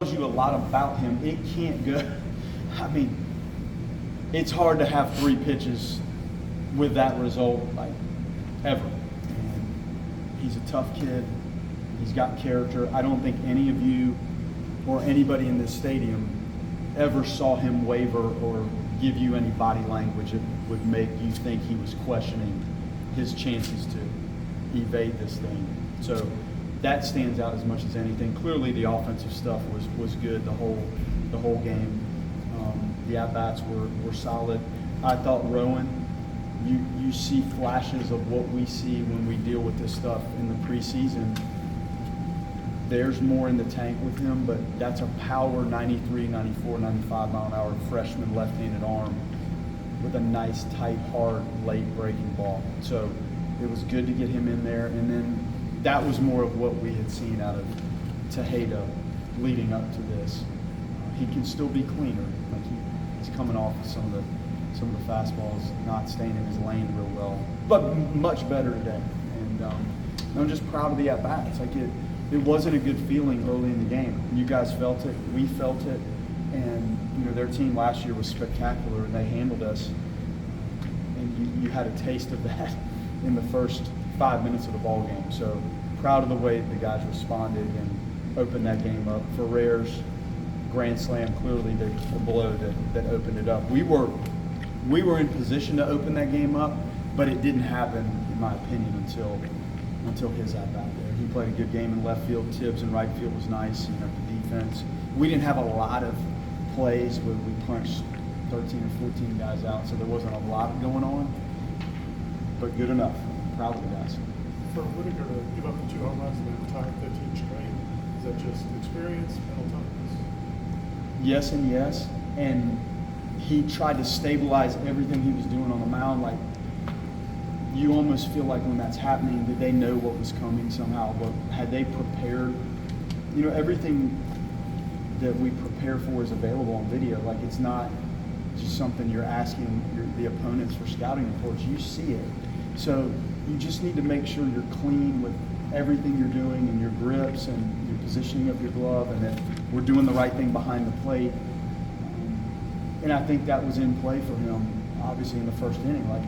tells you a lot about him. It can't go. I mean, it's hard to have 3 pitches with that result, like, ever. And he's a tough kid. He's got character. I don't think any of you or anybody in this stadium ever saw him waver or give you any body language that would make you think he was questioning his chances to evade this thing. So that stands out as much as anything. Clearly the offensive stuff was good the whole game. The at-bats were solid. I thought Rowan, you see flashes of what we see when we deal with this stuff in the preseason. There's more in the tank with him, but that's a power 93, 94, 95 mile an hour freshman left-handed arm with a nice, tight, hard, late breaking ball. So it was good to get him in there. And then that was more of what we had seen out of Tejeda leading up to this. He can still be cleaner. Like he's coming off of some of the fastballs not staying in his lane real well, but much better today. And I'm just proud of the at-bats. Like it wasn't a good feeling early in the game. You guys felt it, we felt it, and you know their team last year was spectacular, and they handled us. And you had a taste of that in the first 5 minutes of the ball game. So proud of the way the guys responded and opened that game up. Ferrer's grand slam, clearly the blow that opened it up. We were in position to open that game up, but it didn't happen, in my opinion, until his at-bat there. He played a good game in left field. Tibbs in right field was nice. You know, the defense. We didn't have a lot of plays where we punched 13 or 14 guys out, so there wasn't a lot going on, but good enough. Proud of the guys. For Whitaker to give up the 2 home runs and then retire 15 straight, is that just experience, mental toughness? Yes and yes. And he tried to stabilize everything he was doing on the mound. Like, you almost feel like when that's happening, did they know what was coming somehow? But had they prepared? You know, everything that we prepare for is available on video. Like, it's not just something you're asking the opponents for scouting reports. You see it. So you just need to make sure you're clean with everything you're doing and your grips and your positioning of your glove, and that we're doing the right thing behind the plate. And I think that was in play for him, obviously, in the first inning. Like,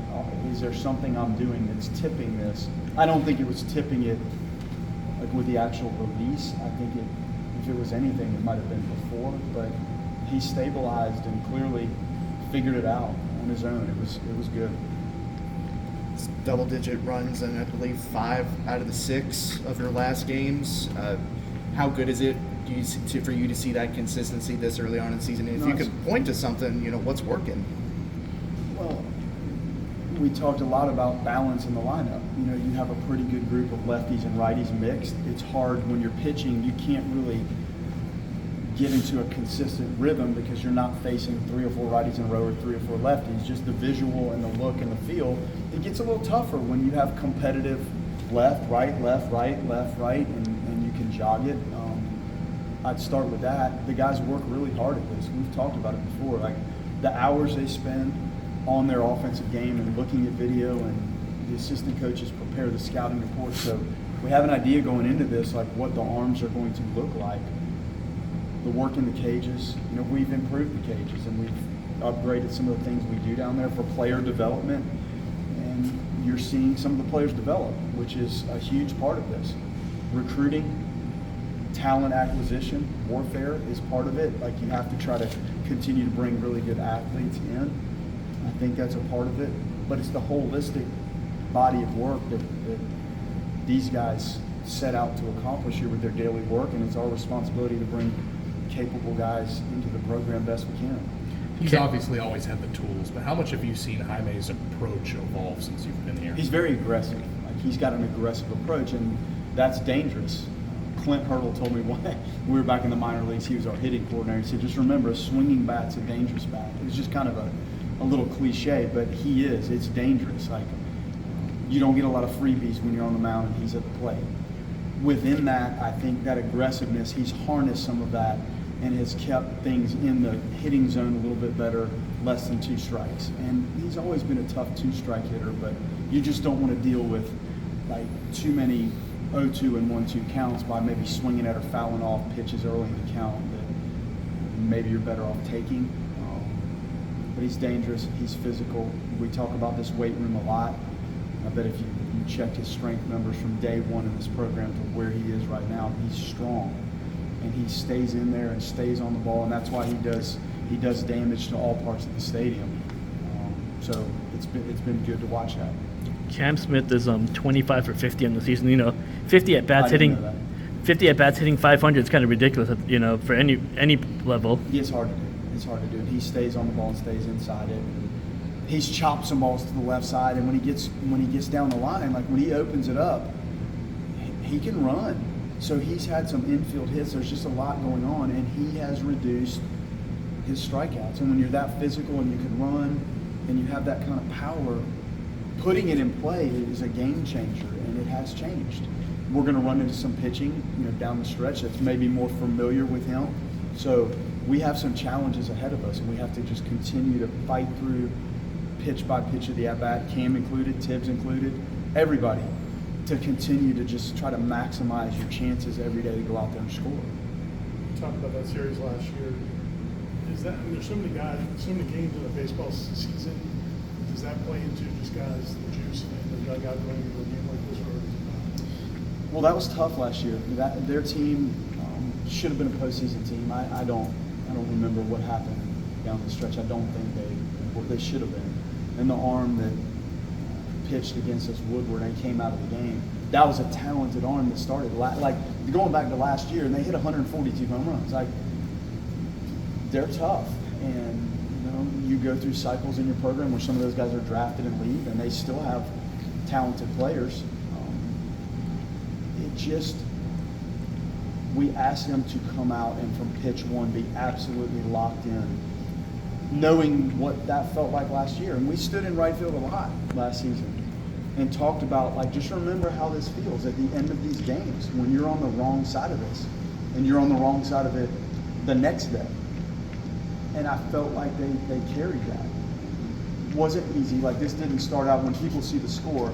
is there something I'm doing that's tipping this? I don't think it was tipping it like with the actual release. I think if it was anything, it might have been before, but he stabilized and clearly figured it out on his own. It was good. It's double-digit runs, and I believe 5 out of the 6 of your last games. How good is it for you to see that consistency this early on in the season? And if you could point to something, you know, what's working? Well, we talked a lot about balance in the lineup. You know, you have a pretty good group of lefties and righties mixed. It's hard when you're pitching. You can't really get into a consistent rhythm because you're not facing 3 or 4 righties in a row or 3 or 4 lefties. Just the visual and the look and the feel. It gets a little tougher when you have competitive left, right, and you can jog it. I'd start with that. The guys work really hard at this. We've talked about it before. Like, the hours they spend on their offensive game and looking at video, and the assistant coaches prepare the scouting report. So we have an idea going into this, like what the arms are going to look like. The work in the cages, you know, we've improved the cages and we've upgraded some of the things we do down there for player development. And you're seeing some of the players develop, which is a huge part of this. Recruiting, talent acquisition, warfare is part of it. Like, you have to try to continue to bring really good athletes in. I think that's a part of it. But it's the holistic body of work that these guys set out to accomplish here with their daily work, and it's our responsibility to bring capable guys into the program best we can. He's obviously always had the tools, but how much have you seen Jaime's approach evolve since you've been here? He's very aggressive. Like, he's got an aggressive approach, and that's dangerous. Clint Hurdle told me when we were back in the minor leagues, he was our hitting coordinator. He said, just remember, a swinging bat's a dangerous bat. It was just kind of a little cliche, but he is. It's dangerous. Like, you don't get a lot of freebies when you're on the mound and he's at the plate. Within that, I think that aggressiveness, he's harnessed some of that and has kept things in the hitting zone a little bit better, less than 2 strikes. And he's always been a tough 2-strike hitter, but you just don't want to deal with like too many 0-2 and 1-2 counts by maybe swinging at or fouling off pitches early in the count that maybe you're better off taking. But he's dangerous. He's physical. We talk about this weight room a lot. I bet if you check his strength numbers from day one in this program to where he is right now, he's strong. And he stays in there and stays on the ball, and that's why he does damage to all parts of the stadium. So it's been good to watch that. Cam Smith is 25 for 50 on the season. 50 at bats I didn't hitting, know that. 50 at bats hitting 500 is kind of ridiculous. For any level. It's hard to do. It's hard to do. And he stays on the ball and stays inside it. He's chopped some balls to the left side, and when he gets down the line, like when he opens it up, he can run. So he's had some infield hits. There's just a lot going on, and he has reduced his strikeouts. And when you're that physical and you can run and you have that kind of power, putting it in play is a game changer, and it has changed. We're going to run into some pitching, down the stretch that's maybe more familiar with him. So we have some challenges ahead of us, and we have to just continue to fight through pitch by pitch of the at-bat, Cam included, Tibbs included, everybody, to continue to just try to maximize your chances every day to go out there and score. We talked about that series last year. There's so many guys, so many games in a baseball season. Does that play into just guys, the juice and the dugout going into a game like this, or is it not? Well, that was tough last year. Their team should have been a postseason team. I don't remember what happened down the stretch. I don't think they should have been. And the arm that pitched against us, Woodward, and came out of the game, that was a talented arm that started. Like going back to last year, and they hit 142 home runs. Like, they're tough, and you go through cycles in your program where some of those guys are drafted and leave, and they still have talented players. We asked them to come out and from pitch one be absolutely locked in, knowing what that felt like last year. And we stood in right field a lot last season and talked about, just remember how this feels at the end of these games when you're on the wrong side of this, and you're on the wrong side of it the next day. And I felt like they carried that. It wasn't easy. This didn't start out when people see the score.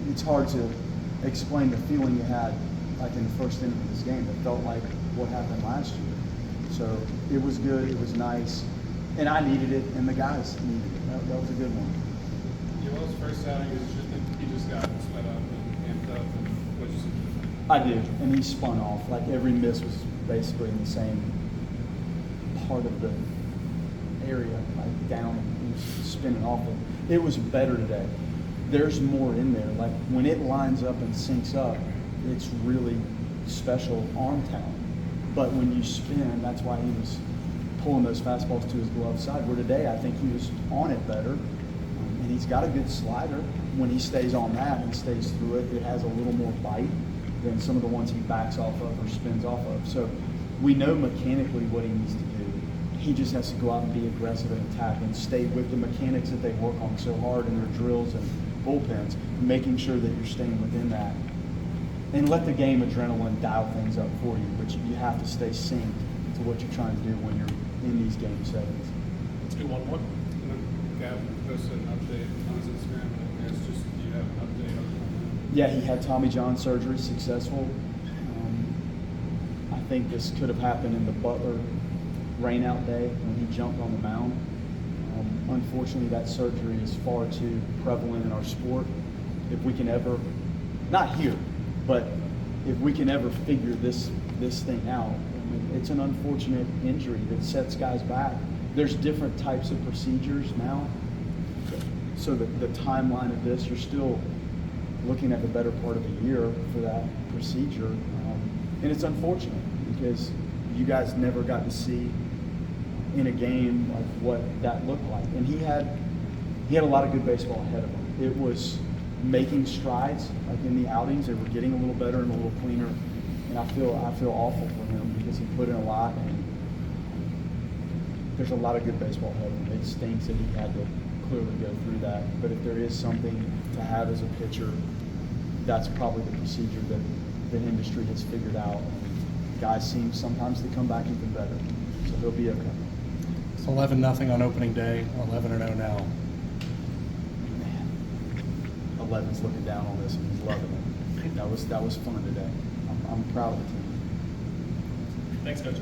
It's hard to explain the feeling you had in the first inning of this game. It felt like what happened last year. So it was good. It was nice. And I needed it, and the guys needed it. That was a good one. Yoel's first outing is he just got sped up and amped up. And what you see? I did, and he spun off. Every miss was basically in the same part of the area, down and spinning off it. It was better today. There's more in there. When it lines up and syncs up, it's really special arm talent. But when you spin, that's why he was pulling those fastballs to his glove side. Where today, I think he was on it better. And he's got a good slider. When he stays on that and stays through it, it has a little more bite than some of the ones he backs off of or spins off of. So we know mechanically what he needs to do. He just has to go out and be aggressive and attack and stay with the mechanics that they work on so hard in their drills and bullpens, making sure that you're staying within that. And let the game adrenaline dial things up for you, but you have to stay synced to what you're trying to do when you're in these game settings. Let's do one more. Gavin posted an update on his Instagram, and it's just, do you have an update on that? Yeah, he had Tommy John surgery, successful. I think this could have happened in the Butler rainout day when he jumped on the mound. Unfortunately, that surgery is far too prevalent in our sport. If we can ever, not here, but if we can ever figure this thing out, it's an unfortunate injury that sets guys back. There's different types of procedures now. So the timeline of this, you're still looking at the better part of a year for that procedure. And it's unfortunate because you guys never got to see in a game what that looked like. And he had a lot of good baseball ahead of him. It was making strides in the outings. They were getting a little better and a little cleaner. And I feel awful for him because he put in a lot, and there's a lot of good baseball ahead of him. It stinks that he had to clearly go through that. But if there is something to have as a pitcher, that's probably the procedure that the industry has figured out. Guys seem sometimes to come back even better. So he'll be okay. It's 11-0 on opening day, 11-0 now. Man, 11's looking down on this and he's loving it. that was fun today. I'm proud of the team. Thanks, Coach.